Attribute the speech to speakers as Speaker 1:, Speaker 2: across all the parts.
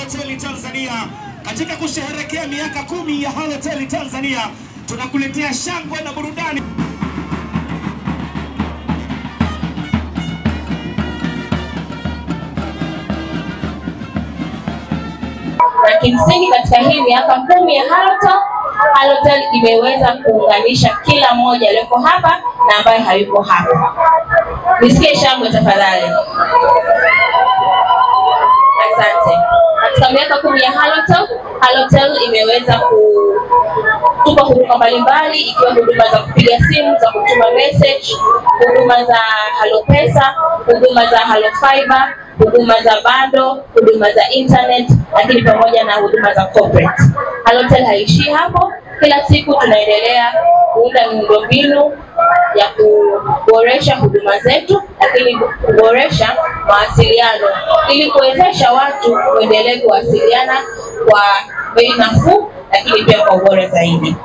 Speaker 1: Halotel Tanzania. Katika kusherehekea miaka 10 ya Halotel Tanzania, tunakuletea shangwe na burudani.
Speaker 2: Na kimsingi katika hii miaka 10 ya Halotel imeweza kuunganisha kila mmoja aliyeko hapa na ambaye hayuko hapa. Nisikie shangwe tafadhali. Asante. Katika miaka 10 ya Halotel imeweza kutupa huduma mbalimbali, ikiwa huduma za kupiga simu, za kutuma message, huduma za Halopesa, huduma za Halofiber, huduma za bando, huduma za internet, lakini pamoja na huduma za corporate. Halotel haishii hapo. Kila siku tunaendelea kuunda miundombinu ya kuboresha huduma zetu, lakini kuboresha mawasiliano ili kuwezesha watu kuendelea kuwasiliana kwa bei nafuu, lakini pia kwa ubora zaidi.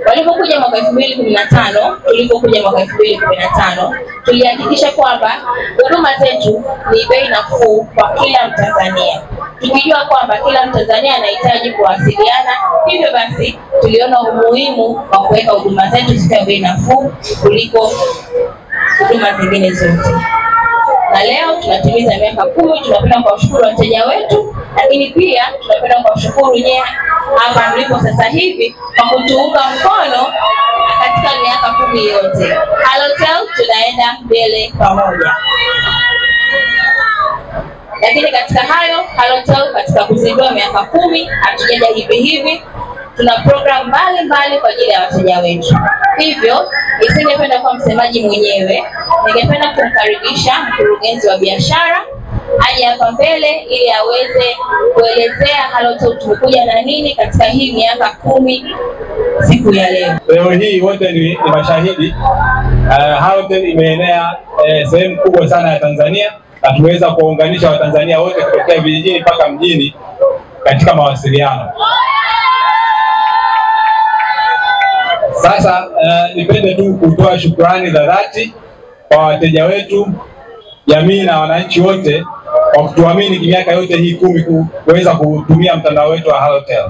Speaker 2: Walipokuja mwaka 2015, tulihakikisha kwamba huduma zetu ni bei nafuu kwa kila Mtanzania. Tukijua kwamba kila Mtanzania anahitaji kuwasiliana, hivyo basi tuliona umuhimu wa kuweka huduma zetu zikiwa bei nafuu kuliko huduma zingine zote. Na leo tunatimiza miaka 10. Tunapenda kuwashukuru wateja wetu, lakini pia tunapenda kuwashukuru nyinyi hapa mlipo sasa hivi kwa kutuunga mkono katika miaka 10 yote. Halotel tunaenda mbele pamoja. Lakini katika hayo, Halotel katika kuzindua miaka 10 hatujaja hivi hivi. Tuna program mbalimbali kwa ajili ya wateja wetu. Hivyo, nisingependa kuwa msemaji mwenyewe, ningependa kumkaribisha mkurugenzi wa biashara aje hapa mbele ili aweze kuelezea Halotel tumekuja na nini katika hii miaka 10 siku ya leo.
Speaker 3: Leo hii wote ni mashahidi. Halotel imeenea sehemu kubwa sana ya Tanzania na tumeweza kuunganisha Watanzania wote kutoka vijijini mpaka mjini katika mawasiliano. Sasa nipende tu kutoa shukrani za dhati kwa wateja wetu, jamii na wananchi wote kwa kutuamini miaka yote hii 10 kuweza kutumia mtandao wetu wa Halotel.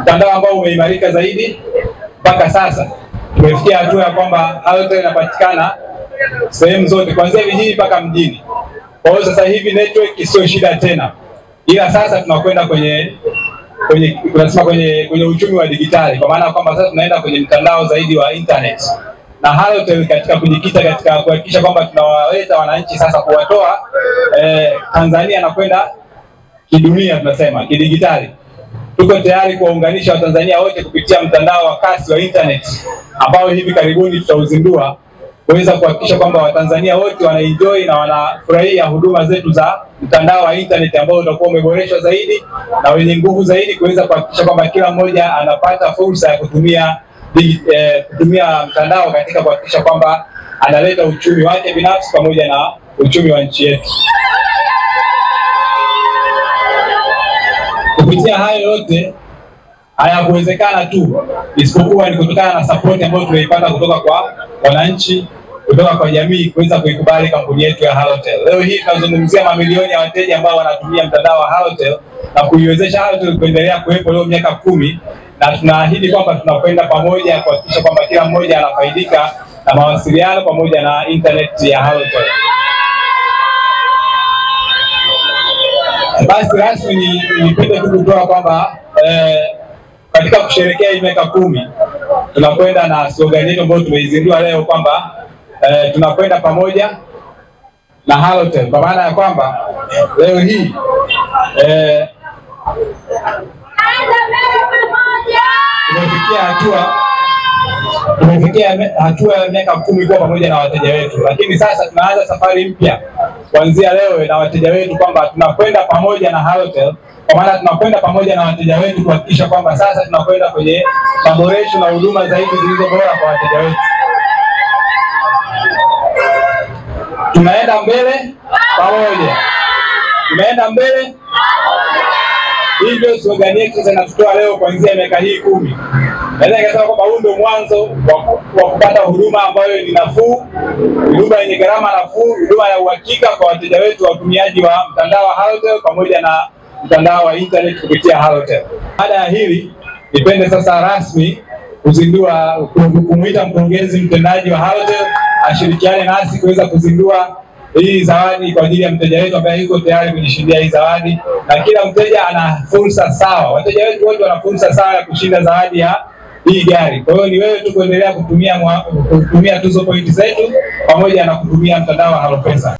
Speaker 3: Mtandao ambao umeimarika zaidi mpaka sasa. Tumefikia hatua ya kwamba Halotel inapatikana sehemu zote kuanzia vijijini mpaka mjini. Kwa hiyo sasa hivi network sio shida tena. Ila sasa tunakwenda kwenye uchumi wa digitali, kwa maana kwamba sasa tunaenda kwenye mtandao zaidi wa internet. Na Halotel katika kujikita katika kuhakikisha kwamba tunawaleta wananchi sasa kuwatoa Tanzania na kwenda kidunia, tunasema kidigitali. Tuko tayari kuwaunganisha Watanzania wote kupitia mtandao wa kasi wa internet ambao hivi karibuni tutauzindua, kuweza kuhakikisha kwamba Watanzania wote wanaenjoy na wanafurahia huduma zetu za mtandao wa internet ambao utakuwa umeboreshwa zaidi na wenye nguvu zaidi, kuweza kuhakikisha kwamba kila mmoja anapata fursa ya kutumia mtandao katika kuhakikisha kwamba analeta uchumi wake binafsi pamoja na uchumi wa nchi yetu. Kupitia hayo yote hayakuwezekana tu isipokuwa ni kutokana na support ambayo tumeipata kutoka kwa wananchi, kutoka kwa jamii kuweza kuikubali kampuni yetu ya Halotel. Leo hii tunazungumzia mamilioni ya wateja ambao wanatumia mtandao wa Halotel na kuiwezesha Halotel kuendelea kuwepo leo miaka 10, na tunaahidi kwamba tunakwenda pamoja kuhakikisha kwamba kila mmoja anafaidika na mawasiliano pamoja na internet ya Halotel. Basi rasmi nipende tu kutoa kwamba katika kusherehekea hii miaka 10 tunakwenda na slogan yetu ambayo tumeizindua leo kwamba tunakwenda pamoja na Halotel, kwa maana ya kwamba leo hii tumefikia hatua ya miaka 10 kwa pamoja na wateja wetu, lakini sasa tunaanza safari mpya kuanzia leo na wateja wetu kwamba tunakwenda pamoja na Halotel, kwa maana tunakwenda pamoja na wateja wetu kuhakikisha kwamba sasa tunakwenda kwenye maboresho na huduma zaidi zilizo bora kwa wateja wetu. Tunaenda mbele pamoja. Tunaenda mbele. Hii ndio slogan yetu sasa natutoa leo kuanzia miaka hii 10. Naweza nikasema kwamba huu ndio mwanzo wa kupata huduma ambayo ni nafuu, huduma yenye gharama nafuu, huduma ya uhakika kwa wateja wetu watumiaji wa mtandao wa Halotel pamoja na mtandao wa internet kupitia Halotel. Baada ya hili, nipende sasa rasmi kumuita mkurugenzi mtendaji wa Halotel ashirikiane nasi kuweza kuzindua hii zawadi kwa ajili ya mteja wetu ambaye yuko tayari kujishindia hii zawadi, na kila mteja ana fursa sawa. Wateja wetu wote wana fursa sawa ya kushinda zawadi ya hii gari. Kwa hiyo ni wewe tu kuendelea kutumia tuzo point zetu pamoja na kutumia mtandao wa Halopesa.